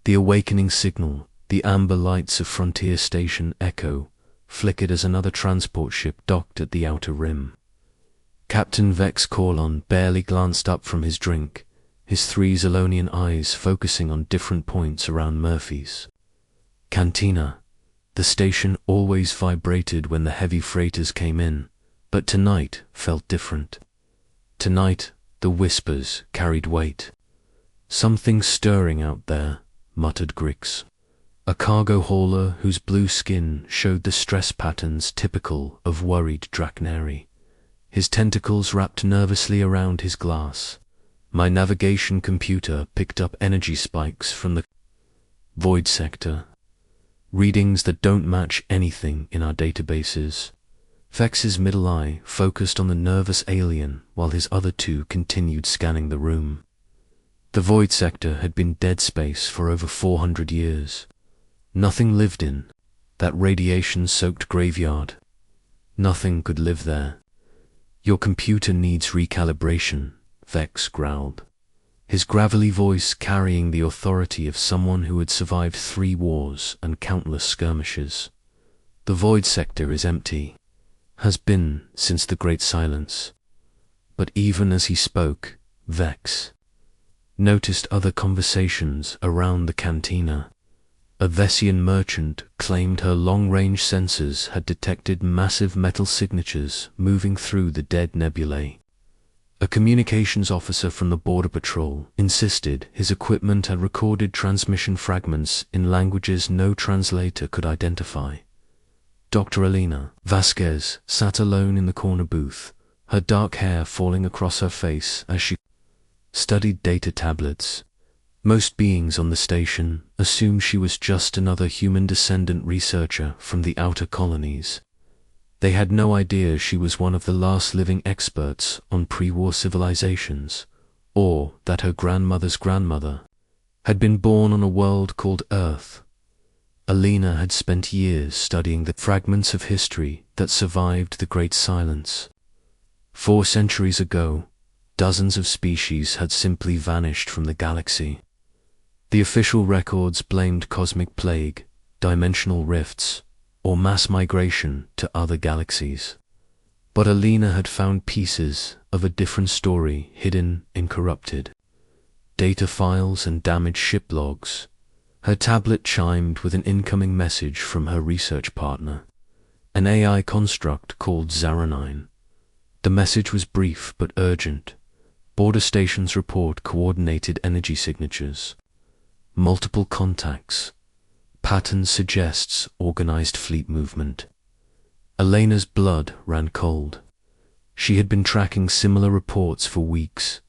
The awakening signal, the amber lights of Frontier Station Echo, flickered as another transport ship docked at the outer rim. Captain Vex Corlon barely glanced up from his drink, his 3 Zolonian eyes focusing on different points around Murphy's Cantina. The station always vibrated when the heavy freighters came in, but tonight felt different. Tonight, the whispers carried weight. "Something stirring out there," muttered Grix. A cargo hauler whose blue skin showed the stress patterns typical of worried Drakneri. His tentacles wrapped nervously around his glass. My navigation computer picked up energy spikes from the void sector. Readings that don't match anything in our databases. Vex's middle eye focused on the nervous alien while his other 2 continued scanning the room. The void sector had been dead space for over 400 years. Nothing lived in that radiation-soaked graveyard. Nothing could live there. "Your computer needs recalibration," Vex growled, his gravelly voice carrying the authority of someone who had survived 3 wars and countless skirmishes. "The void sector is empty. Has been since the Great Silence." But even as he spoke, Vex noticed other conversations around the cantina. A Vessian merchant claimed her long-range sensors had detected massive metal signatures moving through the dead nebulae. A communications officer from the Border Patrol insisted his equipment had recorded transmission fragments in languages no translator could identify. Dr. Alina Vasquez sat alone in the corner booth, her dark hair falling across her face as she studied data tablets. Most beings on the station assumed she was just another human descendant researcher from the outer colonies. They had no idea she was one of the last living experts on pre-war civilizations, or that her grandmother's grandmother had been born on a world called Earth. Alina had spent years studying the fragments of history that survived the Great Silence. 4 centuries ago, dozens of species had simply vanished from the galaxy. The official records blamed cosmic plague, dimensional rifts, or mass migration to other galaxies. But Alina had found pieces of a different story hidden in corrupted data files and damaged ship logs. Her tablet chimed with an incoming message from her research partner, an AI construct called Zaranine. The message was brief but urgent. Border stations report coordinated energy signatures. Multiple contacts. Pattern suggests organized fleet movement. Elena's blood ran cold. She had been tracking similar reports for weeks,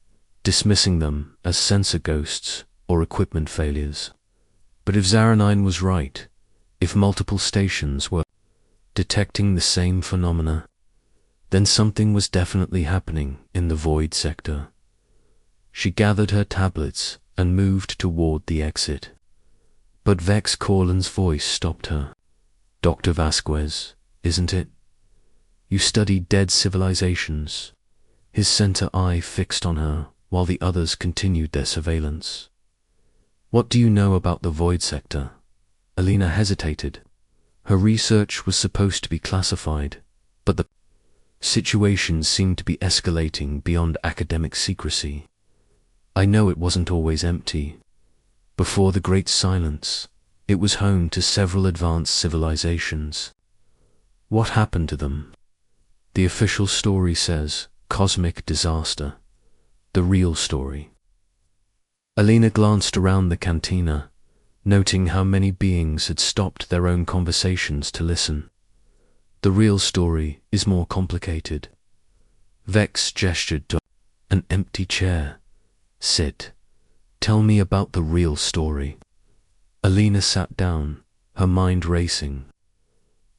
dismissing them as sensor ghosts or equipment failures. But if Zaranine was right, if multiple stations were detecting the same phenomena, then something was definitely happening in the void sector. She gathered her tablets and moved toward the exit. But Vex Corlon's voice stopped her. "Dr. Vasquez, isn't it? You study dead civilizations." His center eye fixed on her while the others continued their surveillance. "What do you know about the void sector?" Alina hesitated. Her research was supposed to be classified, but the situation seemed to be escalating beyond academic secrecy. "I know it wasn't always empty. Before the Great Silence, it was home to several advanced civilizations. What happened to them? The official story says cosmic disaster. The real story." Alina glanced around the cantina, noting how many beings had stopped their own conversations to listen. "The real story is more complicated." Vex gestured to an empty chair. "Sit. Tell me about the real story." Alina sat down, her mind racing.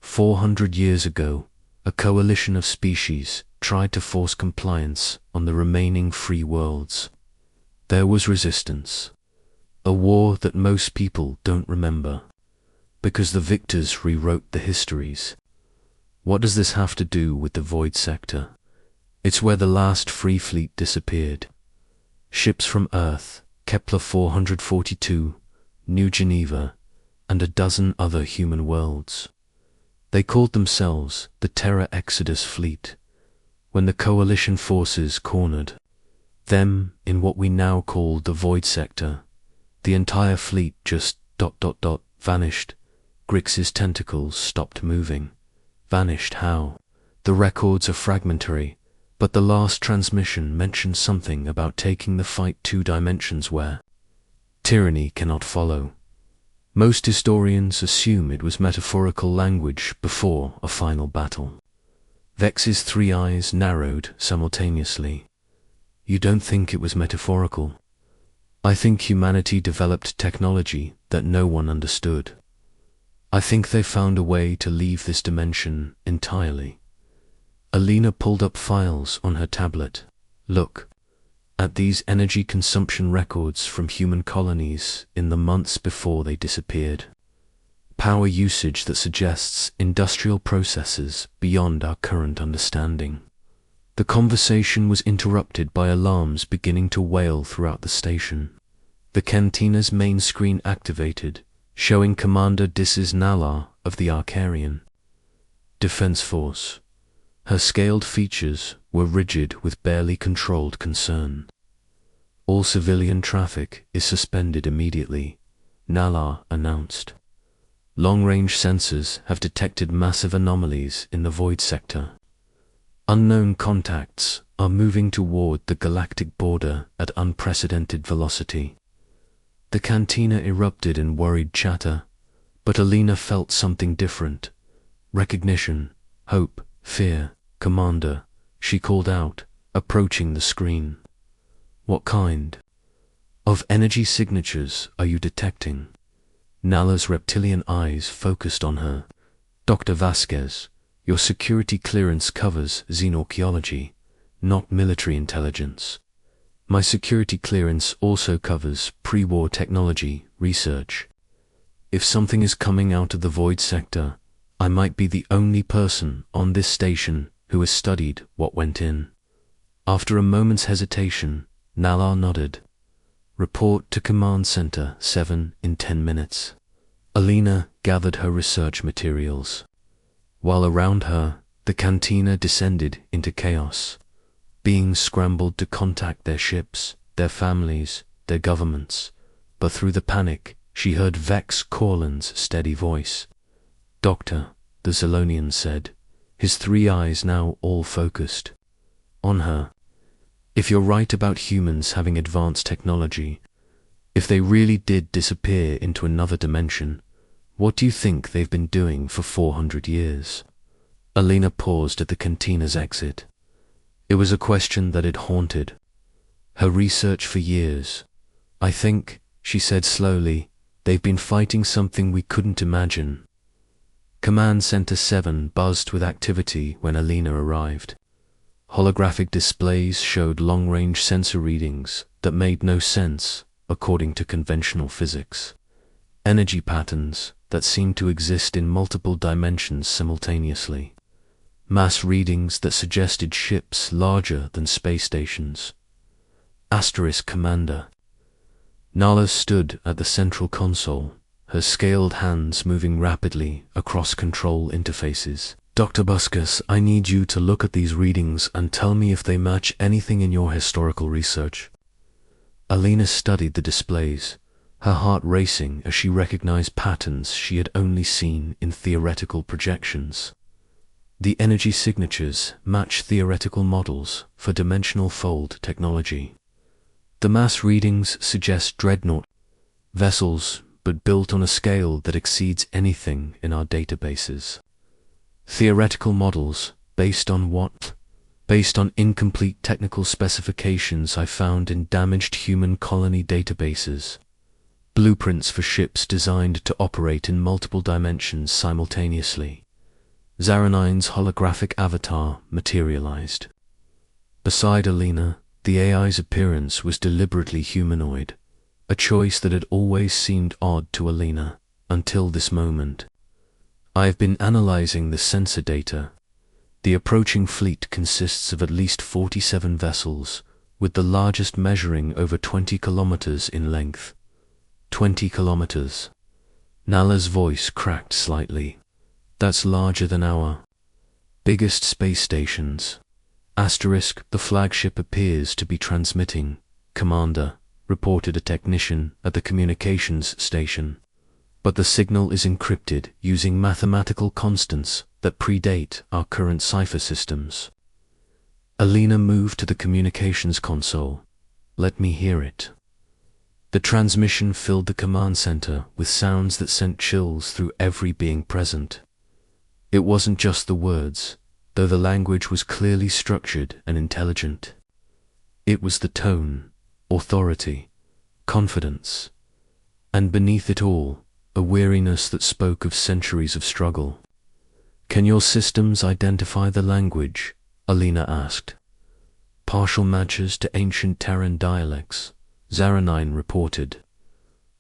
400 years ago, a coalition of species tried to force compliance on the remaining free worlds. There was resistance, a war that most people don't remember, because the victors rewrote the histories. What does this have to do with the void sector? It's where the last free fleet disappeared. Ships from Earth, Kepler 442, New Geneva, and a dozen other human worlds. They called themselves the Terra Exodus Fleet, when the coalition forces cornered them in what we now call the Void Sector. The entire fleet just ... vanished. Grix's tentacles stopped moving. Vanished how? The records are fragmentary, but the last transmission mentioned something about taking the fight 2 dimensions where tyranny cannot follow. Most historians assume it was metaphorical language before a final battle. Vex's 3 eyes narrowed simultaneously. You don't think it was metaphorical? I think humanity developed technology that no one understood. I think they found a way to leave this dimension entirely. Alina pulled up files on her tablet. Look at these energy consumption records from human colonies in the months before they disappeared. Power usage that suggests industrial processes beyond our current understanding. The conversation was interrupted by alarms beginning to wail throughout the station. The cantina's main screen activated, showing Commander Disses Nala of the Arcarian Defense Force. Her scaled features were rigid with barely controlled concern. All civilian traffic is suspended immediately, Nala announced. Long-range sensors have detected massive anomalies in the Void Sector. Unknown contacts are moving toward the galactic border at unprecedented velocity. The cantina erupted in worried chatter, but Alina felt something different. Recognition, hope, fear. Commander, she called out, approaching the screen. What kind of energy signatures are you detecting? Nala's reptilian eyes focused on her. Dr. Vasquez, your security clearance covers xenoarchaeology, not military intelligence. My security clearance also covers pre-war technology research. If something is coming out of the Void Sector, I might be the only person on this station who has studied what went in. After a moment's hesitation, Nala nodded. Report to Command Center 7 in 10 minutes. Alina gathered her research materials. While around her, the cantina descended into chaos. Beings scrambled to contact their ships, their families, their governments. But through the panic, she heard Vex Corlin's steady voice. Doctor, the Zilonian said, his 3 eyes now all focused on her. If you're right about humans having advanced technology, if they really did disappear into another dimension, what do you think they've been doing for 400 years? Alina paused at the cantina's exit. It was a question that had haunted her research for years. I think, she said slowly, they've been fighting something we couldn't imagine. Command Center 7 buzzed with activity when Alina arrived. Holographic displays showed long-range sensor readings that made no sense according to conventional physics. Energy patterns that seemed to exist in multiple dimensions simultaneously. Mass readings that suggested ships larger than space stations. Asterisk Commander. Nala stood at the central console, her scaled hands moving rapidly across control interfaces. Dr. Buscus, I need you to look at these readings and tell me if they match anything in your historical research. Alina studied the displays, her heart racing as she recognized patterns she had only seen in theoretical projections. The energy signatures match theoretical models for dimensional fold technology. The mass readings suggest dreadnought vessels, but built on a scale that exceeds anything in our databases. Theoretical models, based on what? Based on incomplete technical specifications I found in damaged human colony databases. Blueprints for ships designed to operate in multiple dimensions simultaneously. Zaranine's holographic avatar materialized. Beside Alina, the AI's appearance was deliberately humanoid, a choice that had always seemed odd to Alina, until this moment. I have been analyzing the sensor data. The approaching fleet consists of at least 47 vessels, with the largest measuring over 20 kilometers in length. 20 kilometers. Nala's voice cracked slightly. That's larger than our biggest space stations. Asterisk, the flagship appears to be transmitting, Commander, reported a technician at the communications station. But the signal is encrypted using mathematical constants that predate our current cipher systems. Alina moved to the communications console. Let me hear it. The transmission filled the command center with sounds that sent chills through every being present. It wasn't just the words, though the language was clearly structured and intelligent. It was the tone, authority, confidence, and beneath it all, a weariness that spoke of centuries of struggle. Can your systems identify the language? Alina asked. Partial matches to ancient Terran dialects, Zaranine reported.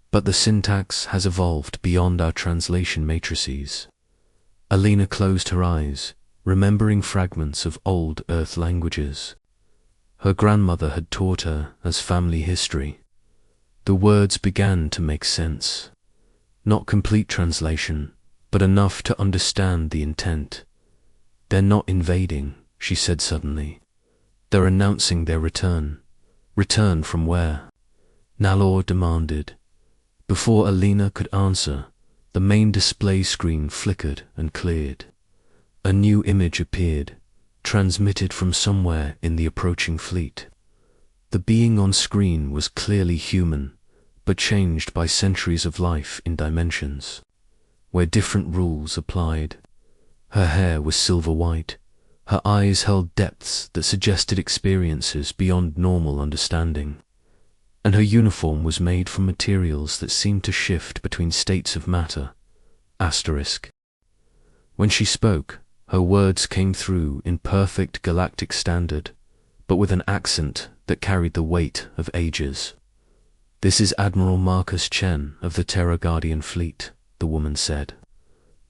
But the syntax has evolved beyond our translation matrices. Alina closed her eyes, remembering fragments of old Earth languages. Her grandmother had taught her as family history. The words began to make sense. Not complete translation, but enough to understand the intent. They're not invading, she said suddenly. They're announcing their return. Return from where? Nalor demanded. Before Alina could answer, the main display screen flickered and cleared. A new image appeared, transmitted from somewhere in the approaching fleet. The being on screen was clearly human, but changed by centuries of life in dimensions, where different rules applied. Her hair was silver white. Her eyes held depths that suggested experiences beyond normal understanding. And her uniform was made from materials that seemed to shift between states of matter. Asterisk. When she spoke, her words came through in perfect galactic standard, but with an accent that carried the weight of ages. This is Admiral Marcus Chen of the Terra Guardian fleet, the woman said.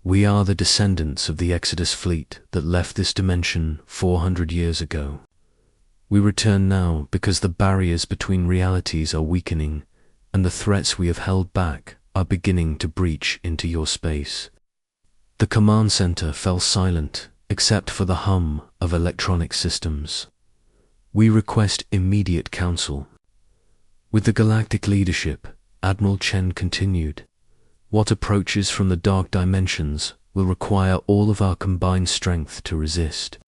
We are the descendants of the Exodus fleet that left this dimension 400 years ago. We return now because the barriers between realities are weakening, and the threats we have held back are beginning to breach into your space. The command center fell silent, except for the hum of electronic systems. We request immediate counsel. With the galactic leadership, Admiral Chen continued. What approaches from the dark dimensions will require all of our combined strength to resist.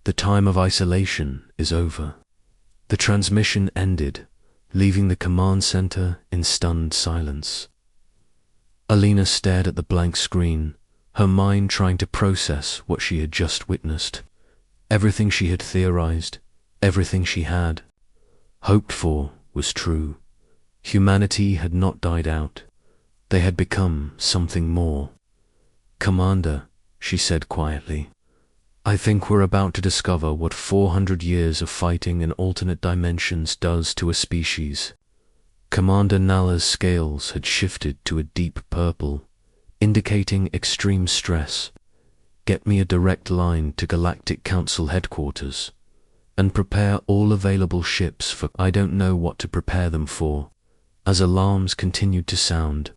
The time of isolation is over. The transmission ended, leaving the command center in stunned silence. Alina stared at the blank screen, her mind trying to process what she had just witnessed. Everything she had theorized, everything she had hoped for was true. Humanity had not died out. They had become something more. Commander, she said quietly, I think we're about to discover what 400 years of fighting in alternate dimensions does to a species. Commander Nala's scales had shifted to a deep purple, indicating extreme stress. Get me a direct line to Galactic Council headquarters, and prepare all available ships for I don't know what to prepare them for, as alarms continued to sound.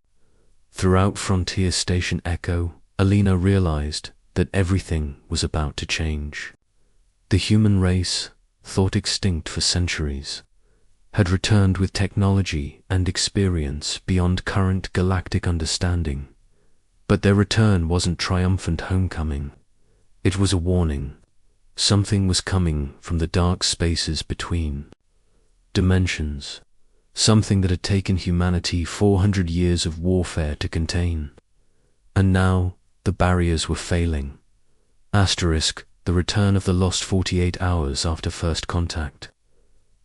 Throughout Frontier Station Echo, Alina realized that everything was about to change. The human race, thought extinct for centuries, had returned with technology and experience beyond current galactic understanding. But their return wasn't triumphant homecoming. It was a warning. Something was coming from the dark spaces between dimensions. Something that had taken humanity 400 years of warfare to contain. And now, the barriers were failing. Asterisk, the return of the lost 48 hours after first contact.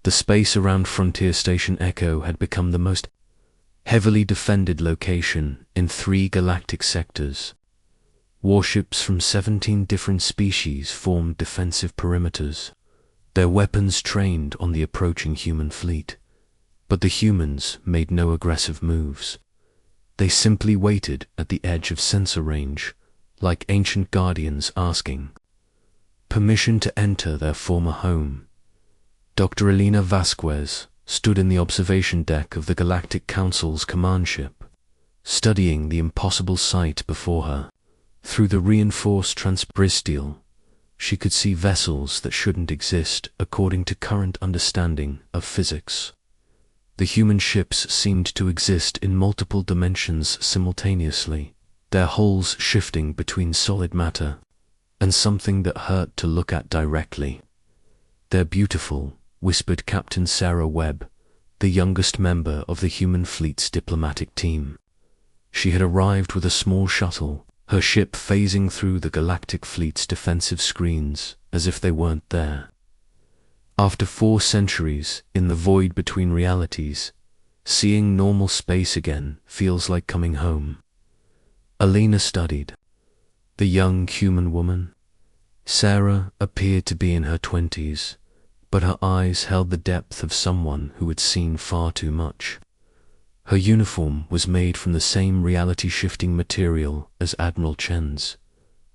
The space around Frontier Station Echo had become the most heavily defended location in 3 galactic sectors. Warships from 17 different species formed defensive perimeters, their weapons trained on the approaching human fleet. But the humans made no aggressive moves. They simply waited at the edge of sensor range, like ancient guardians asking permission to enter their former home. Dr. Elena Vasquez, stood in the observation deck of the Galactic Council's command ship, studying the impossible sight before her. Through the reinforced transbristile, she could see vessels that shouldn't exist according to current understanding of physics. The human ships seemed to exist in multiple dimensions simultaneously, their hulls shifting between solid matter and something that hurt to look at directly. "They're beautiful," whispered Captain Sarah Webb, the youngest member of the human fleet's diplomatic team. She had arrived with a small shuttle, her ship phasing through the Galactic Fleet's defensive screens as if they weren't there. After 4 centuries in the void between realities, seeing normal space again feels like coming home. Alina studied. The young human woman. Sarah appeared to be in her 20s, but her eyes held the depth of someone who had seen far too much. Her uniform was made from the same reality-shifting material as Admiral Chen's,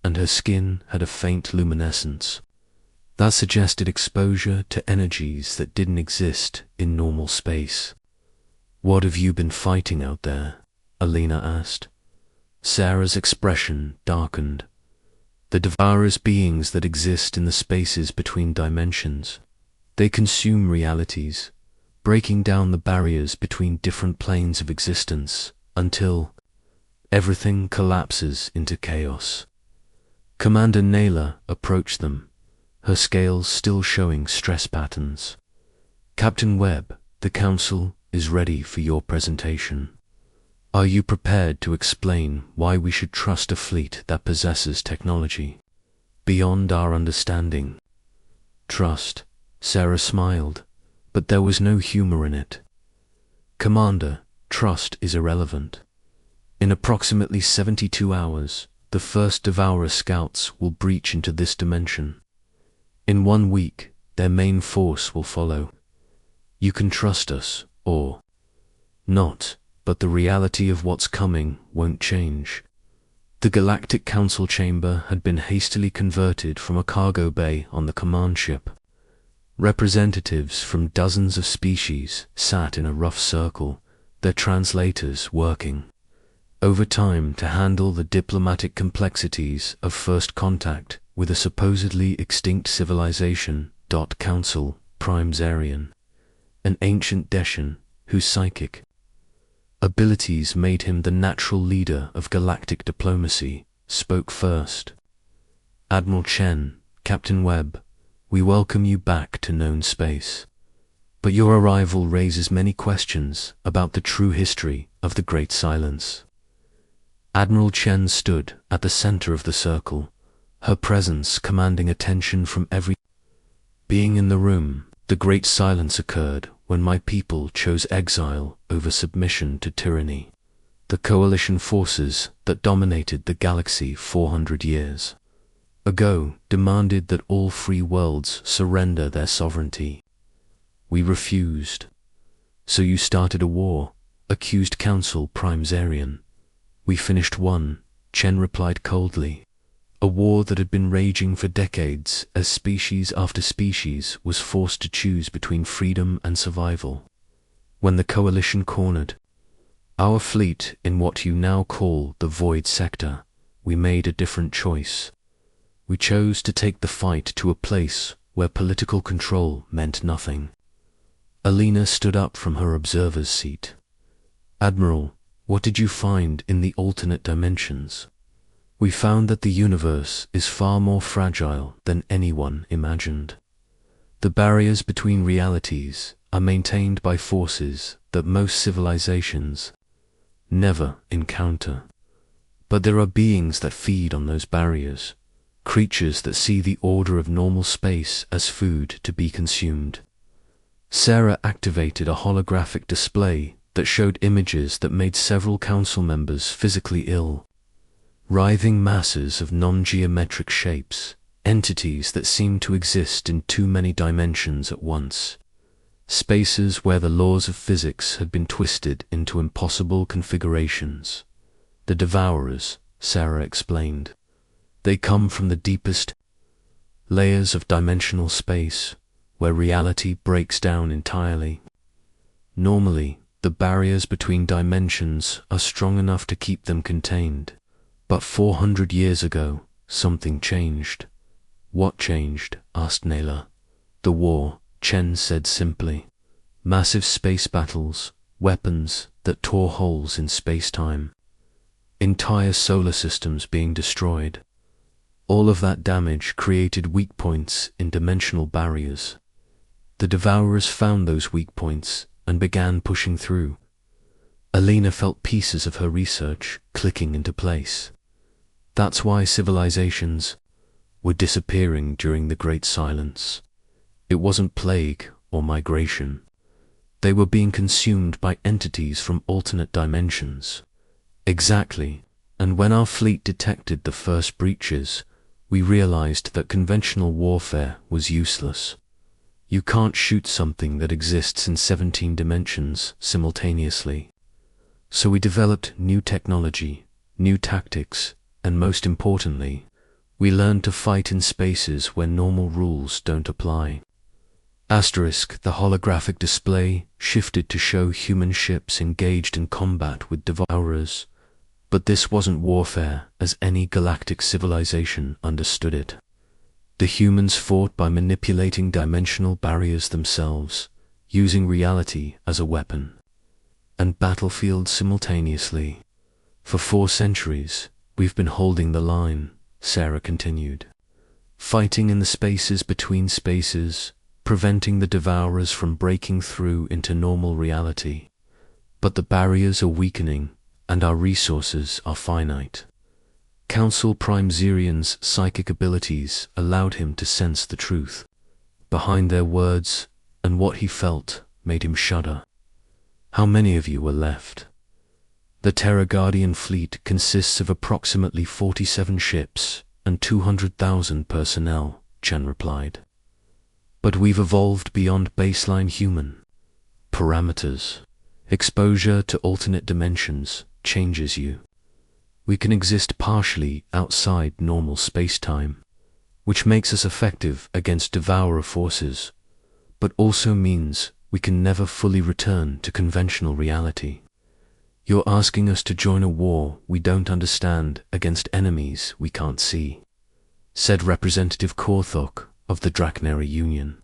and her skin had a faint luminescence. That suggested exposure to energies that didn't exist in normal space. "What have you been fighting out there?" Alina asked. Sarah's expression darkened. "The Devourers, beings that exist in the spaces between dimensions. They consume realities, breaking down the barriers between different planes of existence until everything collapses into chaos." Commander Naylor approached them, her scales still showing stress patterns. "Captain Webb, the Council is ready for your presentation. Are you prepared to explain why we should trust a fleet that possesses technology beyond our understanding?" "Trust," Sarah smiled, but there was no humor in it. "Commander, trust is irrelevant. In approximately 72 hours, the first Devourer scouts will breach into this dimension. In 1 week, their main force will follow. You can trust us, or not, but the reality of what's coming won't change." The Galactic Council chamber had been hastily converted from a cargo bay on the command ship. Representatives from dozens of species sat in a rough circle, their translators working overtime to handle the diplomatic complexities of first contact with a supposedly extinct civilization. Council Prime Zarian, an ancient Deshan whose psychic abilities made him the natural leader of galactic diplomacy, spoke first. "Admiral Chen, Captain Webb, we welcome you back to known space. But your arrival raises many questions about the true history of the Great Silence." Admiral Chen stood at the center of the circle, her presence commanding attention from every being in the room. "The Great Silence occurred when my people chose exile over submission to tyranny. The coalition forces that dominated the galaxy 400 years ago demanded that all free worlds surrender their sovereignty. We refused. So you started a war," accused Council Prime Zarian. "We finished one," Chen replied coldly. "A war that had been raging for decades as species after species was forced to choose between freedom and survival. When the coalition cornered our fleet in what you now call the Void Sector, we made a different choice. We chose to take the fight to a place where political control meant nothing." Alina stood up from her observer's seat. "Admiral, what did you find in the alternate dimensions?" "We found that the universe is far more fragile than anyone imagined. The barriers between realities are maintained by forces that most civilizations never encounter. But there are beings that feed on those barriers, creatures that see the order of normal space as food to be consumed." Sarah activated a holographic display that showed images that made several council members physically ill. Writhing masses of non-geometric shapes, entities that seemed to exist in too many dimensions at once. Spaces where the laws of physics had been twisted into impossible configurations. "The Devourers," Sarah explained. "They come from the deepest layers of dimensional space, where reality breaks down entirely. Normally, the barriers between dimensions are strong enough to keep them contained. But 400 years ago, something changed. What changed? Asked Naylor. The war, Chen said simply. Massive space battles, weapons that tore holes in space-time. Entire solar systems being destroyed. All of that damage created weak points in dimensional barriers. The Devourers found those weak points and began pushing through. Alina felt pieces of her research clicking into place. That's why civilizations were disappearing during the Great Silence. It wasn't plague or migration. They were being consumed by entities from alternate dimensions. Exactly, and when our fleet detected the first breaches, we realized that conventional warfare was useless. You can't shoot something that exists in 17 dimensions simultaneously. So we developed new technology, new tactics, and most importantly, we learned to fight in spaces where normal rules don't apply. The holographic display shifted to show human ships engaged in combat with Devourers, but this wasn't warfare as any galactic civilization understood it. The humans fought by manipulating dimensional barriers themselves, using reality as a weapon and battlefield simultaneously. For 4 centuries, we've been holding the line, Sarah continued, fighting in the spaces between spaces, preventing the Devourers from breaking through into normal reality. But the barriers are weakening, and our resources are finite. Council Prime Zerian's psychic abilities allowed him to sense the truth behind their words, and what he felt made him shudder. How many of you were left? The Terra Guardian fleet consists of approximately 47 ships and 200,000 personnel, Chen replied. But we've evolved beyond baseline human parameters. Exposure to alternate dimensions changes you. We can exist partially outside normal space-time, which makes us effective against Devourer forces, but also means we can never fully return to conventional reality. You're asking us to join a war we don't understand against enemies we can't see, said Representative Korthok of the Drakneri Union.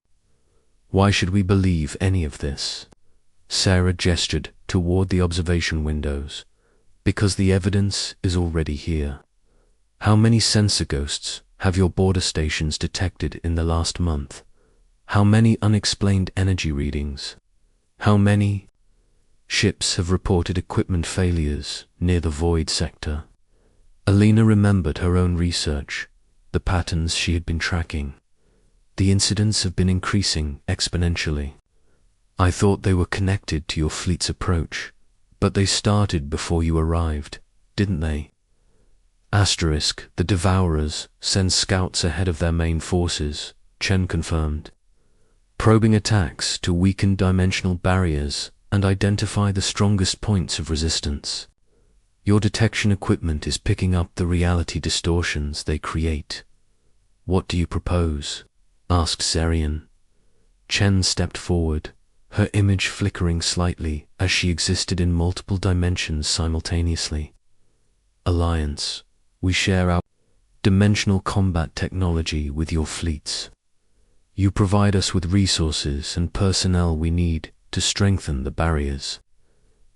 Why should we believe any of this? Sarah gestured toward the observation windows. Because the evidence is already here. How many sensor ghosts have your border stations detected in the last month? How many unexplained energy readings? How many ships have reported equipment failures near the void sector? Alina remembered her own research, the patterns she had been tracking. The incidents have been increasing exponentially. I thought they were connected to your fleet's approach, but they started before you arrived, didn't they? The Devourers send scouts ahead of their main forces, Chen confirmed. Probing attacks to weaken dimensional barriers and identify the strongest points of resistance. Your detection equipment is picking up the reality distortions they create. What do you propose? Asked Zerian. Chen stepped forward, her image flickering slightly as she existed in multiple dimensions simultaneously. Alliance, we share our dimensional combat technology with your fleets. You provide us with resources and personnel we need to strengthen the barriers.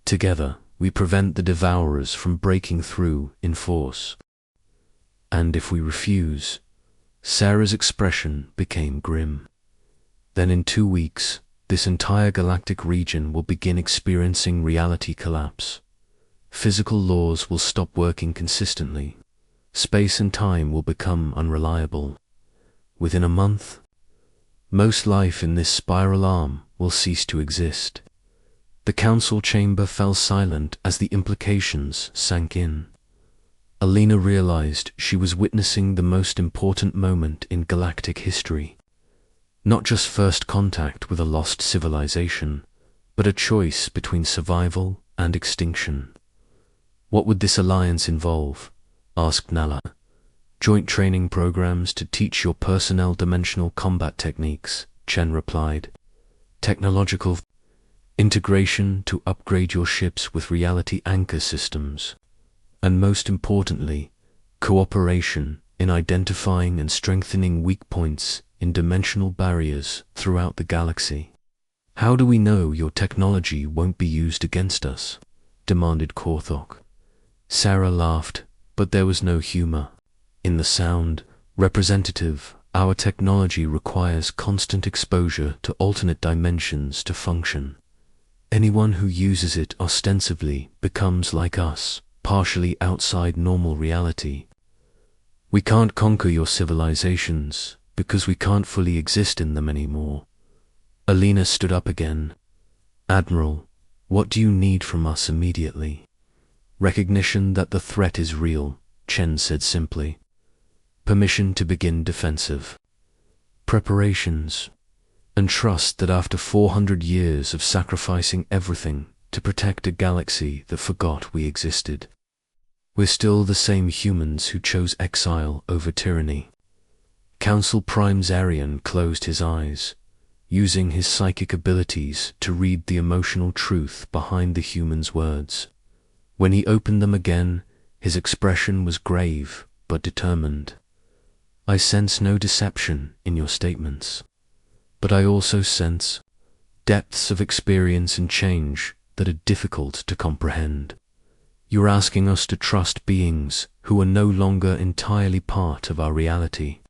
Together, we prevent the Devourers from breaking through in force. And if we refuse, Sarah's expression became grim. Then in 2 weeks, this entire galactic region will begin experiencing reality collapse. Physical laws will stop working consistently. Space and time will become unreliable. Within a month, most life in this spiral arm will cease to exist. The council chamber fell silent as the implications sank in. Alina realized she was witnessing the most important moment in galactic history. Not just first contact with a lost civilization, but a choice between survival and extinction. What would this alliance involve? Asked Nala. Joint training programs to teach your personnel dimensional combat techniques, Chen replied. Technological integration to upgrade your ships with reality anchor systems, and most importantly, cooperation in identifying and strengthening weak points in dimensional barriers throughout the galaxy. How do we know your technology won't be used against us? Demanded Korthok. Sarah laughed, but there was no humor in the sound. Representative, our technology requires constant exposure to alternate dimensions to function. Anyone who uses it ostensibly becomes like us, partially outside normal reality. We can't conquer your civilizations because we can't fully exist in them anymore. Alina stood up again. Admiral, what do you need from us immediately? Recognition that the threat is real, Chen said simply. Permission to begin defensive preparations, and trust that after 400 years of sacrificing everything to protect a galaxy that forgot we existed, we're still the same humans who chose exile over tyranny. Council Prime Zarian closed his eyes, using his psychic abilities to read the emotional truth behind the human's words. When he opened them again, his expression was grave but determined. I sense no deception in your statements, but I also sense depths of experience and change that are difficult to comprehend. You're asking us to trust beings who are no longer entirely part of our reality.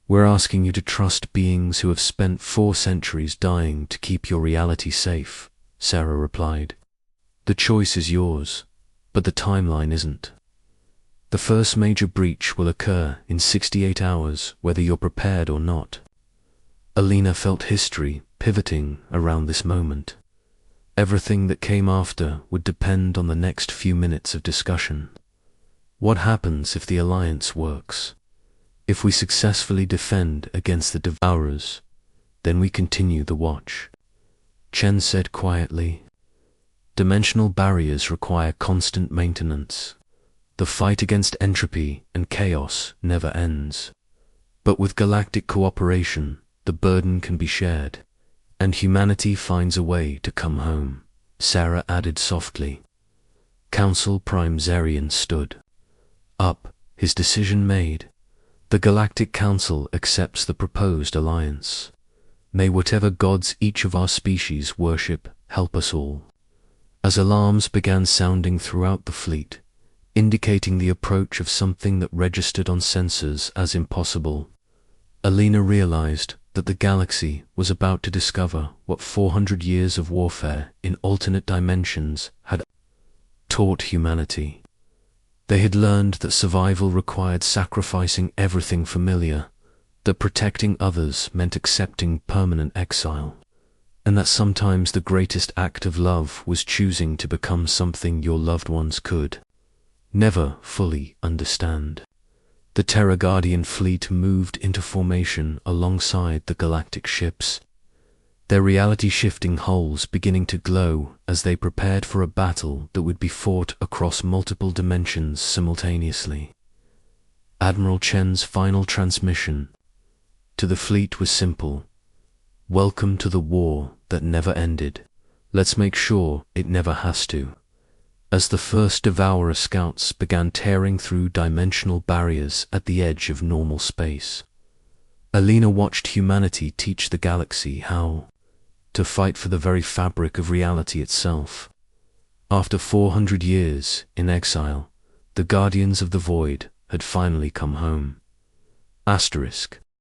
We're asking you to trust beings who have spent 4 centuries dying to keep your reality safe, Sarah replied. The choice is yours, but the timeline isn't. The first major breach will occur in 68 hours, whether you're prepared or not. Alina felt history pivoting around this moment. Everything that came after would depend on the next few minutes of discussion. What happens if the alliance works? If we successfully defend against the Devourers, then we continue the watch. Chen said quietly. Dimensional barriers require constant maintenance. The fight against entropy and chaos never ends. But with galactic cooperation, the burden can be shared, and humanity finds a way to come home, Sarah added softly. Council Prime Zarian stood up, his decision made. The Galactic Council accepts the proposed alliance. May whatever gods each of our species worship help us all. As alarms began sounding throughout the fleet, indicating the approach of something that registered on sensors as impossible, Alina realized that the galaxy was about to discover what 400 years of warfare in alternate dimensions had taught humanity. They had learned that survival required sacrificing everything familiar, that protecting others meant accepting permanent exile, and that sometimes the greatest act of love was choosing to become something your loved ones could never fully understand. The Terra Guardian fleet moved into formation alongside the galactic ships, their reality-shifting hulls beginning to glow as they prepared for a battle that would be fought across multiple dimensions simultaneously. Admiral Chen's final transmission to the fleet was simple. Welcome to the war that never ended. Let's make sure it never has to. As the first Devourer scouts began tearing through dimensional barriers at the edge of normal space, Alina watched humanity teach the galaxy how to fight for the very fabric of reality itself. After 400 years in exile, the Guardians of the Void had finally come home. Asterisk.